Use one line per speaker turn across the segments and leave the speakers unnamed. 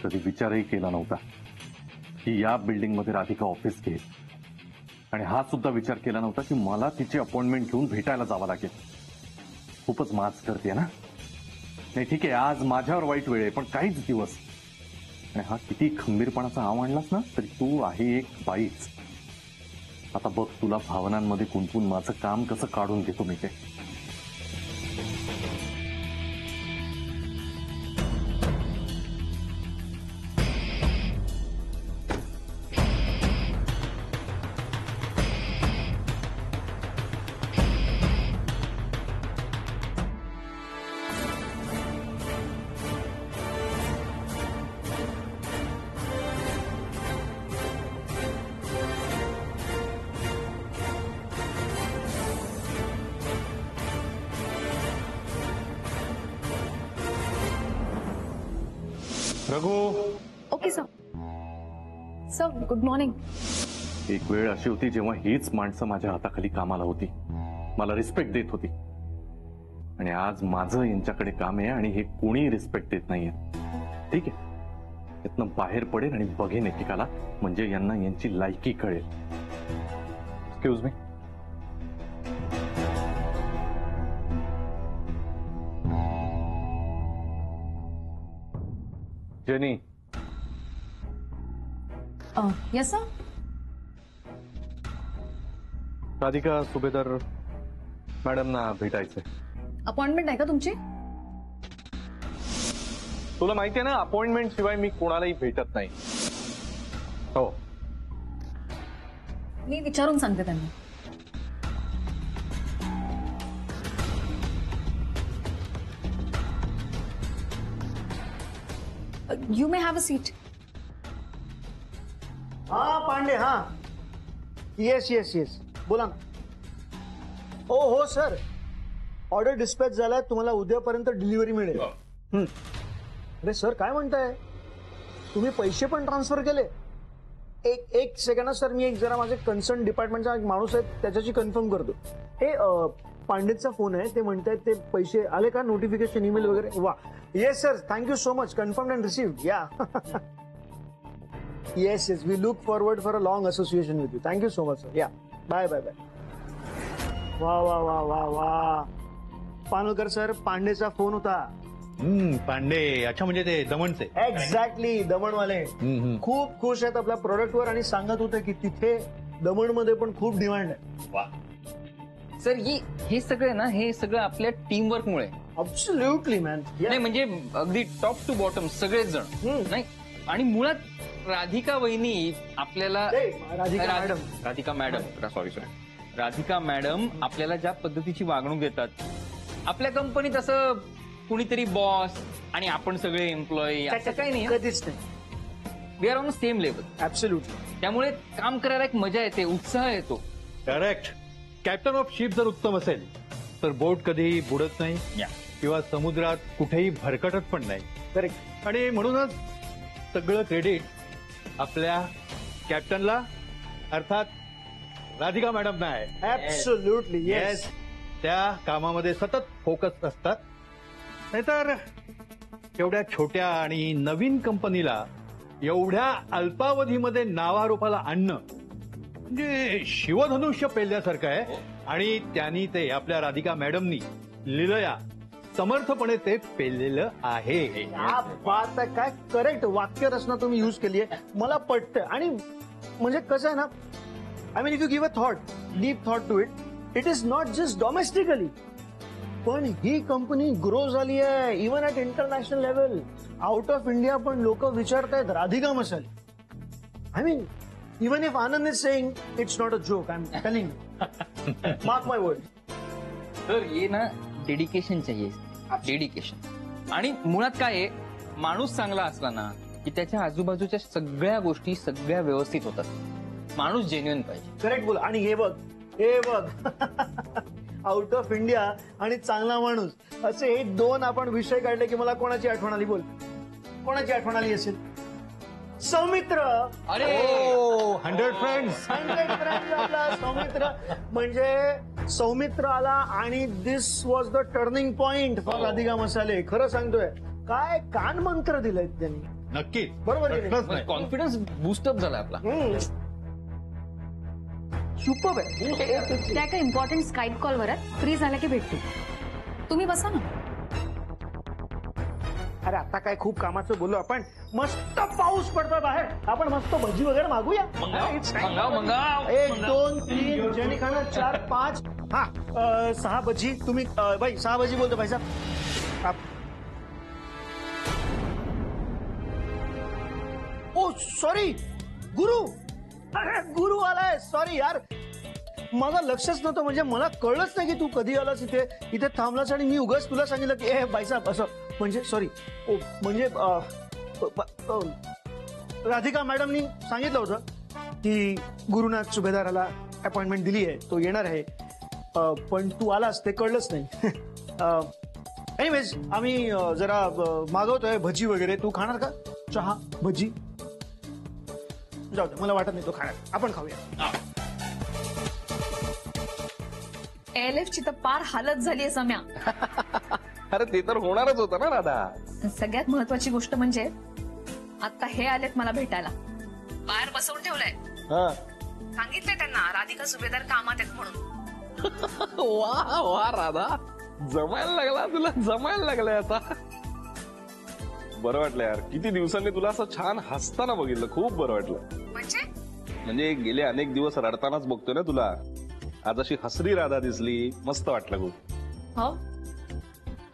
कधी विचारही केला नव्हता की या बिल्डिंग मध्ये राधिका ऑफिस घेईल, आणि हा सुद्धा विचार केला नव्हता की मला तिची अपॉइंटमेंट घेऊन भेटायला जावं लागेल. खूपच माज करते ना. नाही ठीक आहे, आज माझ्यावर वाईट वेळ आहे, पण काहीच दिवस. आणि हा किती खंबीरपणाचा आव आणलास ना तरी तू आहे एक बाईच. आता बघ तुला भावनांमध्ये गुंतवून माझं काम कसं काढून घेतो मी ते.
Raghu.
Okay sir. Sir good morning.
एक वेळ अशी होती जेव्हा हीच माणसं माझ्या हाताखाली कामाला होती, मला रिस्पेक्ट देत होती, आणि आज माझं यांच्याकडे काम आहे आणि हे कोणी रिस्पेक्ट देत नाहीये. ठीक आहे, यातनं बाहेर पडेल आणि बघेन एकेकाला, म्हणजे यांना यांची लायकी कळेल. Excuse me. Jenny.
Yes sir.
Radhika सुभेदार मॅडमना भेटायचंय.
अपॉइंटमेंट आहे का तुमची?
तुला माहिती आहे ना, अपॉइंटमेंट शिवाय मी कोणालाही भेटत नाही. हो.
मी विचारून सांगते त्यांना. You may have a seat.
हा पांडे. हा येस येस येस बोला ना. हो सर, ऑर्डर डिस्पॅच झाला, तुम्हाला उद्यापर्यंत डिलिव्हरी मिळेल. अरे सर काय म्हणताय, तुम्ही पैसे पण ट्रान्सफर केले? एक सेकंड सर, मी एक जरा माझे कन्सर्न डिपार्टमेंटचा एक माणूस आहे त्याच्याशी कन्फर्म करतो. हे पांडेचा फोन आहे, ते म्हणतायत ते पैसे आले का, नोटिफिकेशन ईमेल वगैरे. वा yes sir, thank you so much. Confirm and received. Yeah yes yes, we look forward for a long association with you. Thank you so much sir. Yeah bye bye bye. वा वा वा वा वा. पानोकर सर, पांडेचा फोन होता.
पांडे. अच्छा, म्हणजे ते दमणचे.
एक्झॅक्टली, दमणवाले खूप खुश आहेत आपल्या प्रोडक्टवर आणि सांगत होते की तिथे दमणमध्ये पण खूप डिमांड आहे.
वा
सर, हे सगळे ना, हे सगळं आपल्या टीम वर्क मुळे.
Absolutely man.
नाही म्हणजे अगदी टॉप टू बॉटम सगळेच जण. नाही, आणि मुळात राधिका वहिनी आपल्याला, राधिका मॅडम आपल्याला ज्या पद्धतीची वागणूक देतात, आपल्या कंपनीत असं कुणीतरी बॉस आणि आपण सगळे एम्प्लॉई असं काही नाही.
कधीच नाही.
We are on the same level.
Absolutely.
त्यामुळे काम करायला एक मजा येते, उत्साह येतो.
करेक्ट. कॅप्टन ऑफ शिप जर उत्तम असेल तर बोट कधीही बुडत नाही किंवा समुद्रात कुठेही भरकटत पण नाही.
करेक्ट.
आणि म्हणूनच सगळं क्रेडिट आपल्या कॅप्टनला अर्थात राधिका मॅडमना आहे.
Absolutely yes.
त्या कामामध्ये सतत फोकस असतात. नाहीतर एवढ्या छोट्या आणि नवीन कंपनीला एवढ्या अल्पावधीमध्ये नावारूपाला आणणं म्हणजे शिवधनुष्य पेलण्यासारखं आहे. आणि त्यांनी ते आपल्या राधिका मॅडमनी लिलया समर्थपणे ते पेललेलं आहे.
बात आहे. काय करेक्ट वाक्य रचना तुम्ही यूज केली आहे, मला पटतं. आणि म्हणजे कसं आहे ना, I mean if you give a thought, deep thought to it, it is not just domestically, पण ही कंपनी ग्रो झाली आहे even at international level. Out of India पण लोक विचारतायत Radhika Masale. I mean even if Anand is saying it's not a joke, I am telling you, mark my word.
तर ये ना डेडिकेशन चाहिए, डेडिकेशन. आणि मुळात काय आहे, माणूस चांगला असला ना की त्याच्या आजूबाजूच्या सगळ्या गोष्टी सगळ्या व्यवस्थित होतात. माणूस जेन्युइन पाहिजे.
करेक्ट बोल. आणि हे बघ आउट ऑफ इंडिया आणि चांगला माणूस असे हे दोन आपण विषय काढले की मला कोणाची आठवण आली. बोल, कोणाची आठवण आली असेल? सौमित्र.
अरे
100 फ्रेंड्स.
100 फ्रेंड्स आपला सौमित्र. म्हणजे सौमित्र आला आणि this was the turning point for Radhika Masale. खरं सांगतोय, काय कान मंत्र दिलेत त्यांनी.
नक्कीच
बरोबर आहे.
प्रश्नच नाही.
कॉन्फिडन्स बुस्टअप झाला आपला.
सुपर आहे.
त्या एका इम्पॉर्टंट स्काईप कॉलवर आहेत, फ्री झाल्या की भेटते. तुम्ही बसा ना.
अरे आता काय खूप कामाचं बोललो आपण. मस्त पाऊस पडतोय बाहेर, आपण मस्त भजी वगैरे मागूया.
मंगाव
1 2 3 ज्यांनी खाणं 4 5 हा 6 भजी. तुम्ही बाई 6 भजी बोलतो भाई साहब. ओ सॉरी गुरु. अरे गुरु आलाय. सॉरी यार, माझं लक्षच नव्हतं. म्हणजे मला कळलंच नाही की तू कधी आलास इथे थांबलास आणि मी उगाच तुला सांगितलं की ए बाईसाहेब असं. म्हणजे सॉरी. ओ म्हणजे राधिका मॅडमनी सांगितलं होतं की गुरुनाथ सुभेदाराला अपॉइंटमेंट दिली आहे, तो येणार आहे. पण तू आलास ते कळलंच नाही. एनिवेज आम्ही जरा मागवतोय भजी वगैरे. तू खाणार का? चहा भजी जाऊ दे, मला वाटत नाही तो खाणार. आपण खाऊया.
एएलएफची तर पार हालत झाली आहे सम्या.
अरे ते तर होणारच होतं ना राधा.
सगळ्यात महत्वाची गोष्ट म्हणजे आता हे आलेत मला भेटायला. बाहेर बसवून ठेवलंय.
हा.
सांगितलंय त्यांना राधिका सुभेदार कामात आहेत म्हणून.
वा वा राधा, जमायला लागला तुला, जमायला लागलाय आता. बरं वाटलं यार, किती दिवसांनी तुला असं छान हसताना बघितलं. खूप बरं वाटलं. म्हणजे गेले अनेक दिवस रडतानाच बघतोय ना तुला. आज अशी हसरी राधा दिसली, मस्त वाटलं खूप.
हो,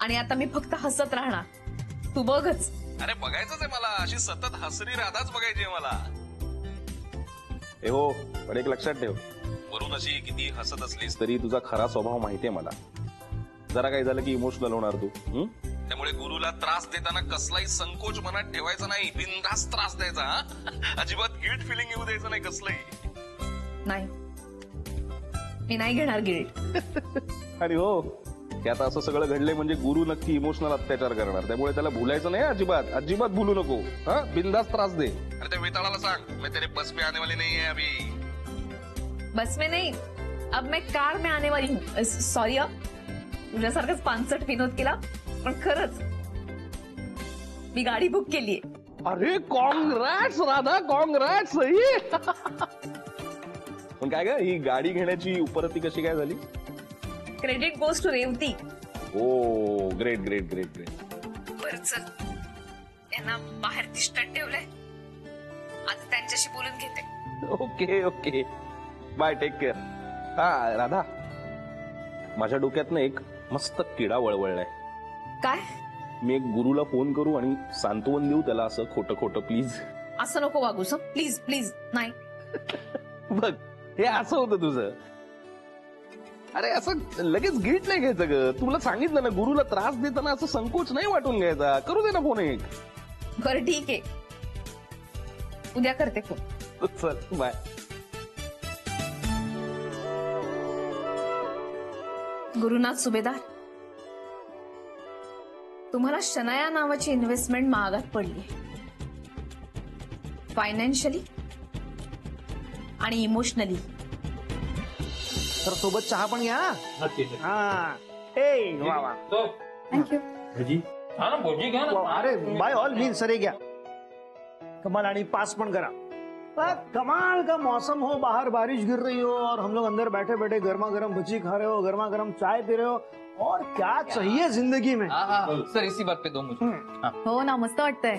आणि आता मी फक्त हसत राहणार. तू बघच.
अरे बघायचंच आहे मला, अशी सतत हसरी राधाच बघायची आहे मला. ए हो, पण एक लक्षात ठेव, वरून अशी किती हसत असलीस तरी तुझा खरा स्वभाव माहितीये मला. जरा काही झालं की इमोशनल होणार तू. त्यामुळे गुरुला त्रास देताना कसलाही संकोच मनात ठेवायचा नाही. बिनधास्त त्रास द्यायचा. अजिबात गिल्ट फिलिंग येऊ द्यायचं नाही कसलंही.
नाही, मी नाही घेणार गिल्ट.
आणि हो, की आता असं सगळं घडलंय म्हणजे गुरु नक्की इमोशनल अत्याचार करणार. त्यामुळे त्याला भुलायचं नाही. अजिबात अजिबात भुलू नको. हा, बिनधास्त त्रास दे. आणि त्या वेताळाला सांग, मैं तेरे बस में आने वाली नहीं है अभी.
बस में नहीं, अब मैं कार में आने वाली हूँ. सॉरी, तुझ्यासारखंच 65 विनोद केला, पण खरंच मी गाडी बुक केलीये.
अरे कॉंग्रॅट्स राधा, कॉंग्रॅट्स. सही. पण काय ग, ही गाडी घेण्याची उपरती कशी काय झाली?
Credit goes to Revati.
Oh great great great great.
बरं चल, यांना बाहेर तिष्ठत ठेवलंय. आता त्यांच्याशी बोलून घेते.
Okay okay, bye, take care. हा राधा, माझ्या डोक्यात ना एक मस्त किडा वळवळलाय.
काय?
मी एक गुरुला फोन करू आणि सांत्वन देऊ त्याला, असं खोटं खोटं. प्लीज
असं नको वागूस. प्लीज प्लीज नाही.
बघ, हे असं होतं तुझं. अरे असं लगेच गिल्ट नाही घ्यायचं ग. तुला सांगितलं ना, गुरुला त्रास देताना असं संकोच नाही वाटून घ्यायचा. करू दे ना फोन एक.
बरं ठीक आहे, उद्या करते फोन.
चल बाय.
गुरुनाथ सुभेदार, तुम्हाला शनाया नावाची इन्व्हेस्टमेंट महागात पडली. फायनान्शियली आणि इमोशनली.
तर सोबत चहा पण घ्या.
नक्कीच.
हा. ए वा वा.
थँक्यू.
भजी
वा, अरे बाय ऑल मीन सर घ्या. कमाल, आणि पास पण करा. कमाल का मौसम हो, बाहर बारिश गिर रही हो और हम लोग अंदर बैठे बैठे गर्मा गर्म भजी खा रहे हो, गर्मा गर्म चाय पी रहे हो. और क्या चाहिए जिंदगी में.
सर इसी बात पे दो मुझे.
हो ना, मस्त वाटतंय.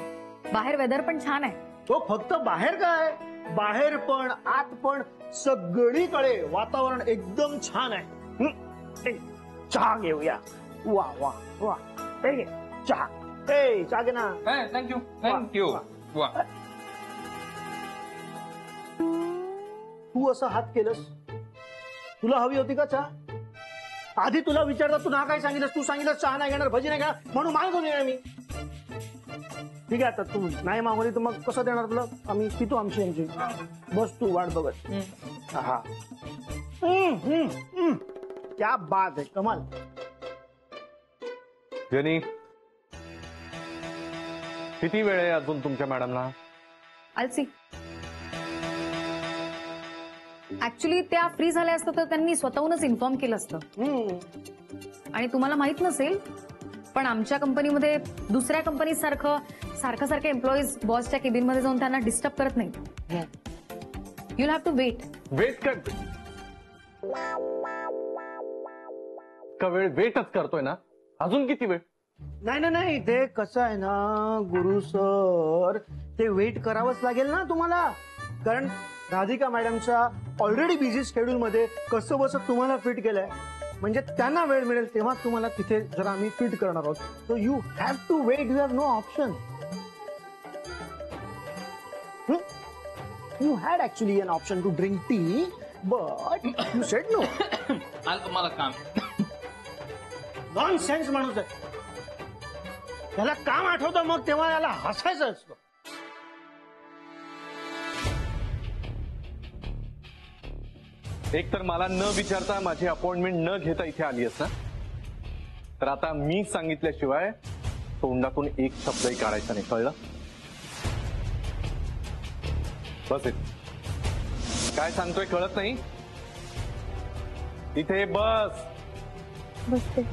बाहेर वेदर पण छान आहे.
तो फक्त बाहेर काय, बाहेर पण आत पण सगळीकडे वातावरण एकदम छान आहे. ए, चहा घेऊया. वा वा वा. ए, घे, चहा. ए चहा घे ना.
Thank you thank you. वा,
तू असं हात केलंस, तुला हवी होती का चहा? आधी तुला विचारता, तू ना काय सांगितलंस? तू सांगितलं चहा नाही घेणार, भजी नाही घेणार, म्हणून मागतो नाही मी. ठीक आहे, आता तू नाही मागवली तर मग कसं देणार तुला? आम्ही पितो आमची आमची. बस तू वाट बघत. हा. क्या बात आहे, कमाल.
जेनी, किती वेळ आहे अजून तुमच्या मॅडमला?
आलसी. ऍक्च्युली त्या फ्री झाल्या असतं तर त्यांनी स्वतःहूनच इन्फॉर्म केलं असतं. आणि तुम्हाला माहित नसेल, पण आमच्या कंपनीमध्ये दुसऱ्या कंपनी सारखं सारखं एम्प्लॉईज बॉसच्या केबिन मध्ये जाऊन त्यांना डिस्टर्ब करत नाही. You'll have to wait.
Wait कर का वेळ वेटच करतोय ना, अजून किती वेळ?
नाही ते कसं आहे ना गुरु सर, ते वेट करावंच लागेल ना तुम्हाला, कारण राधिका मॅडमच्या ऑलरेडी बिझी शेड्यूल मध्ये कसं बसं तुम्हाला फिट केलंय, म्हणजे त्यांना वेळ मिळेल तेव्हा तुम्हाला तिथे जरा आम्ही फिट करणार आहोत. So you have to wait, you have no option. You had actually an option to drink tea, but you said no.
मला काम.
नॉन सेन्स माणूस आहे. त्याला काम आठवतं मग तेव्हा याला हसायचं असतं.
एक तर मला न विचारता माझी अपॉइंटमेंट न घेता इथे आली ना, तर आता मी सांगितल्याशिवाय तोंडातून एक शब्दही काढायचा नाही, कळलं? बस काय सांगतोय कळत नाही, इथे बस.
बसते.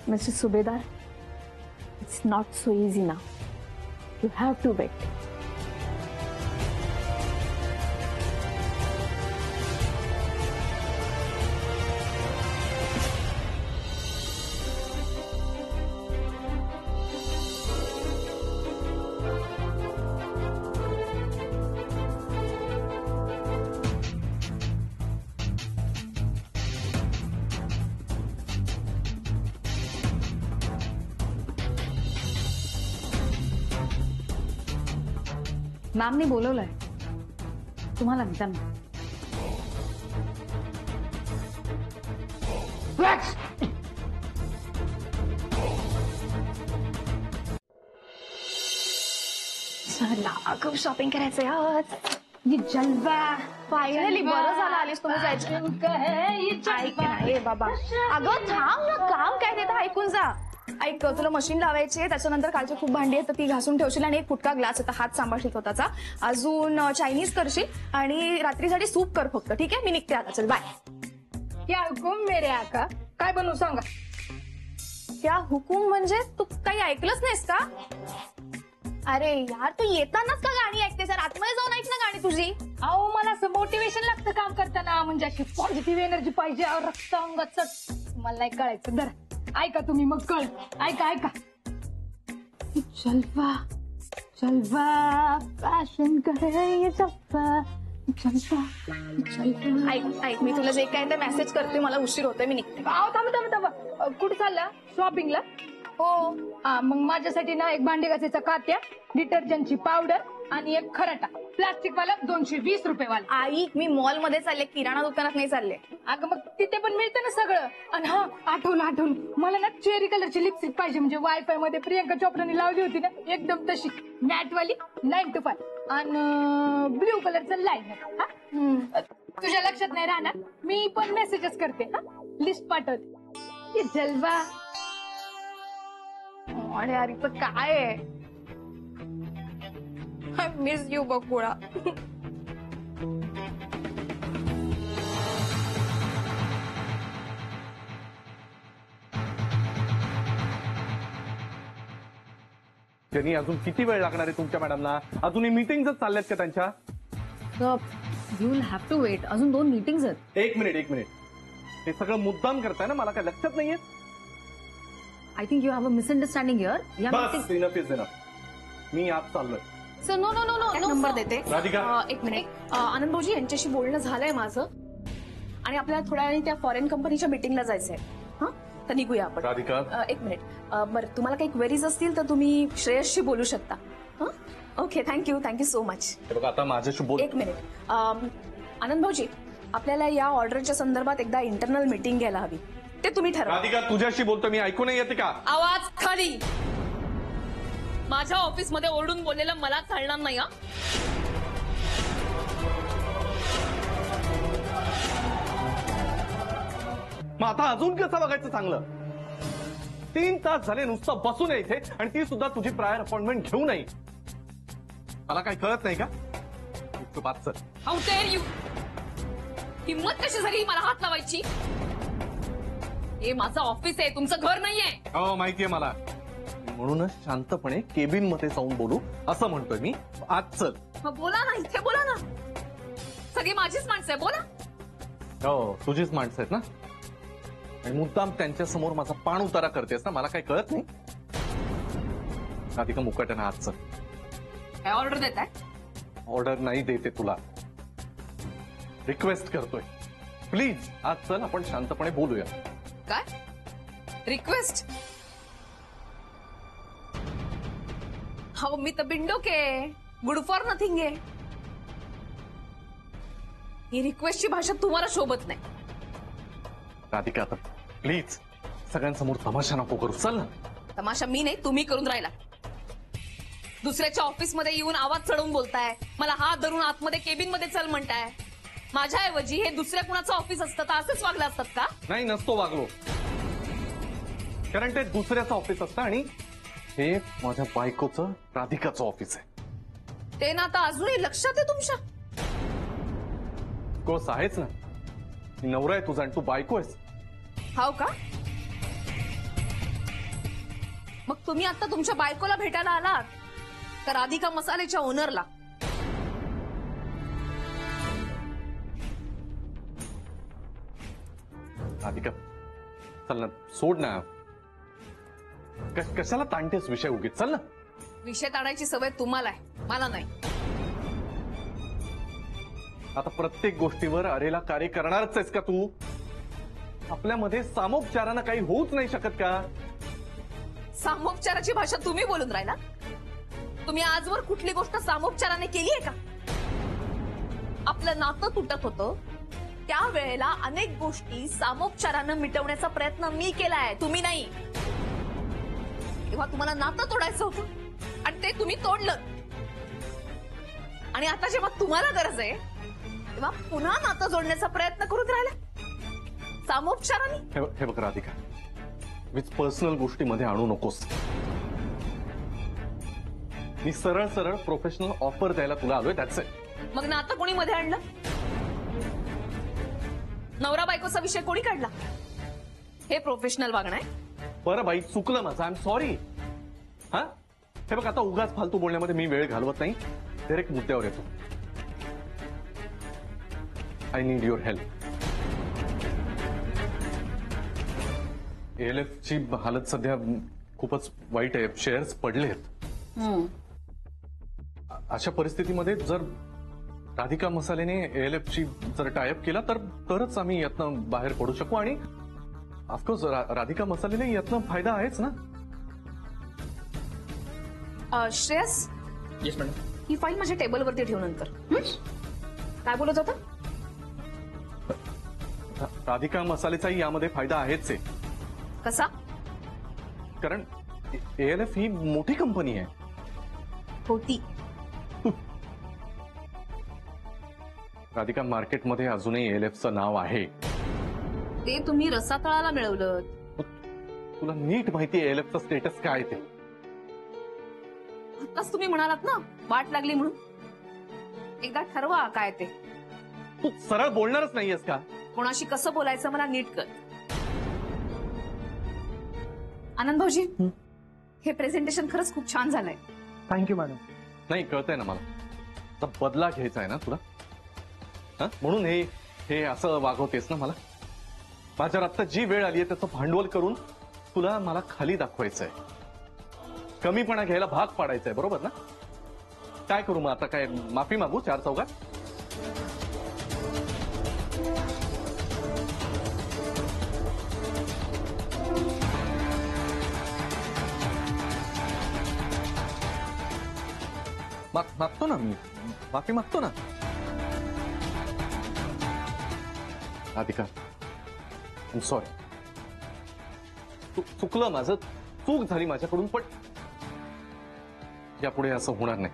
Mr. Subedar, it's not so easy now. You have to wait.
मॅमने बोलवलंय तुम्हाला एकदम.
चला अगं शॉपिंग करायचंय आज. ये जलवा
फायनली बरं झालं आलीस तुम्ही जायचं. ऐक ना ए बाबा, अगं थांब ना, काम काय देतं ऐकून जा. ऐक, तुला मशीन लावायची आहे, त्याच्यानंतर कालची खूप भांडी आहेत तर ती घासून ठेवशील आणि एक फुटका ग्लास होता हात सांभाळशील स्वतःचा. अजून चायनीज करशील आणि रात्रीसाठी सूप कर फक्त. ठीक आहे, मी निघते आता. चल बाय.
क्या हुकुम मेरे आका. काय बनवू सांगा.
क्या हुकूम म्हणजे तू काही ऐकलंच नाहीस का? अरे यार, तू येतानाच का गाणी ऐकतेस? आतमध्ये जाऊन ऐक ना गाणी तुझी.
अहो मला असं मोटिवेशन लागतं काम करताना, म्हणजे अशी पॉझिटिव्ह एनर्जी पाहिजे रक्त अंगात. मला नाही कळायचं. जरा ऐका तुम्ही मग कळ. ऐका ऐका. जलवा जलवा फॅशन करे जलवा जलवा जलवा.
ऐक मी तुला जे काय ते मेसेज करते, मला उशीर होतोय, मी निघते.
अहो थांबा. कुठे चालला? शॉपिंगला?
हो.
हा मग माझ्यासाठी ना एक भांडे घासायचा कात्या, डिटर्जंटची पावडर आणि एक खराटा. प्लास्टिक वाला 220 रुपये वाला.
आई मी मॉल मध्ये चालले, किराणा दुकानात नाही चालले.
अगं मग तिथे पण मिळतं ना सगळं. आणि हा आठवलं मला ना चेरी कलरची लिपस्टिक पाहिजे, म्हणजे वायफाय मध्ये प्रियंका चोपडाने लावली होती ना एकदम तशी, मॅट वाली 9 to 5 आणि ब्ल्यू कलरचं लायनर. तुझ्या लक्षात नाही राहणार, मी पण मेसेजेस करते. लिस्ट पाठवते. जलवा.
अरे यार इथं काय आहे? I miss you Bakula.
त्यांनी अजून किती वेळ लागणार आहे तुमच्या मॅडमला? अजूनही मीटिंगच चालल्यात का त्यांच्या?
You will have to wait. अजून 2 मीटिंग्स आहेत.
एक मिनिट. हे सगळं मुद्दाम करताय ना, मला काय लक्षात नाहीये?
I think you have a misunderstanding here.
बस इनफ इज इनफ. मी आज चाललोय.
सर नो नंबर देते.
राधिका.
एक मिनिट. आनंद भाऊजी यांच्याशी बोलणं झालंय माझं आणि आपल्याला थोड्या वेळाने त्या फॉरेन कंपनीच्या मीटिंगला जायचंय. हा तर निघूया आपण.
राधिका.
एक मिनिट. बरं, तुम्हाला काही क्वेरीज असतील तर तुम्ही श्रेयसशी बोलू शकता. Okay, thank you so much.
बघा आता माझ्याशी बोल.
एक मिनिट. आनंद भाऊजी, आपल्याला या ऑर्डरच्या संदर्भात एकदा इंटरनल मीटिंग घ्यायला हवी. ते तुम्ही ठरवा.
राधिका तुझ्याशी बोलतो मी, ऐकू नाही येते का?
आवाज खाली. माझ्या ऑफिस मध्ये ओरडून बोललेलं मला चालणार नाही.
मग आता अजून कसं बघायचं चांगलं? 3 तास झाले नुसतं बसून आहे इथे, आणि ती सुद्धा तुझी प्रायर अपॉइंटमेंट घेऊ नाही. मला काही कळत नाही का? बात सर.
How dare you.
हिम्मत कशी झाली मला हात लावायची? हे माझं ऑफिस आहे, तुमचं घर नाहीये.
हो माहितीये मला, म्हणूनच शांतपणे केबिन मध्ये जाऊन बोलू असं म्हणतोय मी. आज चल.
मग बोला ना, इथे बोला ना. सगळी माझीच माणसं आहे, बोला.
हो तुझीच माणसं आहेत ना, आणि मुद्दाम त्यांच्या समोर माझा पाण उतारा करतेस ना, मला काही कळत नाही. राधिका मुकाट्यानं आज चल.
काय ऑर्डर देत आहे?
ऑर्डर नाही देते तुला, रिक्वेस्ट करतोय. प्लीज आज चल, आपण शांतपणे बोलूया.
काय रिक्वेस्ट? हो मी तर बिंडोक आहे, गुड फॉर नथिंग आहे. ही रिक्वेस्टची भाषा तुम्हाला शोभत नाही.
राधिका आता प्लीज सगळ्यांसमोर तमाशा नको करू, चल ना.
तमाशा मी नाही, तुम्ही करून राहिला. दुसऱ्याच्या ऑफिसमध्ये येऊन आवाज चढवून बोलताय, मला हात धरून आतमध्ये केबिन मध्ये चल म्हणताय. माझ्याऐवजी हे दुसऱ्या कुणाचं ऑफिस असतं तर असेच वागलं असतात का?
नाही नसतो वागलो, कारण ते दुसऱ्याचं ऑफिस असतं आणि हे माझ्या बायकोचं राधिकाचं ऑफिस आहे.
ते ना आता अजूनही लक्षात आहे तुमच्या.
कोर्स आहेच ना, मी नवरा आहे तुझा आणि तू बायको आहेस.
हाव का? मग तुम्ही आता तुमच्या बायकोला भेटायला आलात तर राधिका मसाल्याच्या ओनरला.
राधिका चल ना, सोड ना. कशाला ताणतेस विषय उगीच, चल ना.
विषय ताणायची सवय तुम्हाला आहे, मला नाही.
आता प्रत्येक गोष्टीवर अरेला कार्य करणारच आहेस का तू? आपल्यामध्ये सामोपचारानं काही होऊच नाही शकत का?
सामोपचाराची भाषा तुम्ही बोलून राहिला. तुम्ही आजवर कुठली गोष्ट सामोपचाराने केली आहे का? आपलं नातं तुटत होतं त्यावेळेला अनेक गोष्टी सामोपचारानं मिटवण्याचा प्रयत्न मी केलाय, तुम्ही नाही. तेव्हा तुम्हाला नातं तोडायचं होतं आणि ते तुम्ही तोडलं. आणि आता जेव्हा तुम्हाला गरज आहे तेव्हा पुन्हा नातं जोडण्याचा प्रयत्न करून राहिला सामोपचाराने.
हे बघ राधिका, मीच पर्सनल गोष्टीमध्ये आणू नकोस. मी सरळ सरळ प्रोफेशनल ऑफर द्यायला तुला आलोय, दॅट्स इट.
मग नातं कोणी मध्ये आणलं? नवरा बायकोचा विषय कोणी काढला? हे प्रोफेशनल वागणं आहे?
बरं बाई, चुकलं माझं, आय एम सॉरी. हा हे बघ, आता उगाच फालतू बोलण्यामध्ये मी वेळ घालवत नाही, डायरेक्ट मुद्द्यावर येतो. I need your help. ALF ची हालत सध्या खूपच वाईट आहे, शेअर्स पडलेत. अशा परिस्थितीमध्ये जर राधिका मसालेने ALF ची जर टायअप केला तरच आम्ही यातनं बाहेर पडू शकू. आणि ऑफकोर्स राधिका मसालेने यातनं फायदा आहेच ना.
Shreyas,
yes madam.
ही फाईल माझ्या टेबलवरती ठेवू नंतर. काय बोलत होता?
राधिका मसालेचाही यामध्ये फायदा आहेच आहे,
कसा?
कारण ALF ही मोठी कंपनी आहे.
होती.
राधिका, मार्केटमध्ये अजूनही ALFचं नाव आहे.
ते तुम्ही रसातळाला मिळवलं.
तुला नीट माहिती आहे ALFचं स्टेटस काय ते?
आताच तुम्ही म्हणालात ना वाट लागली म्हणून. एकदा ठरवा काय ते.
तू सरळ बोलणारच नाहीयेस का?
कोणाशी कसं बोलायचं मला नीट कर. आनंद भाऊजी, हे प्रेझेंटेशन खरंच खूप छान झालंय.
Thank you madam.
नाही, कळतंय ना मला. आता बदला घ्यायचा आहे ना तुला, म्हणून हे असं वागवतेस ना मला. माझ्यावर आता जी वेळ आली आहे त्याचं भांडवल करून तुला मला खाली दाखवायचंय, कमीपणा घ्यायला भाग पाडायचंय, बरोबर ना? काय करू मग आता? काय माफी मागू 4 चौघात? मागतो ना मी, माफी मागतो ना. Radhika, I am sorry. चुकलं माझं, चूक झाली माझ्याकडून, पण यापुढे असं होणार नाही.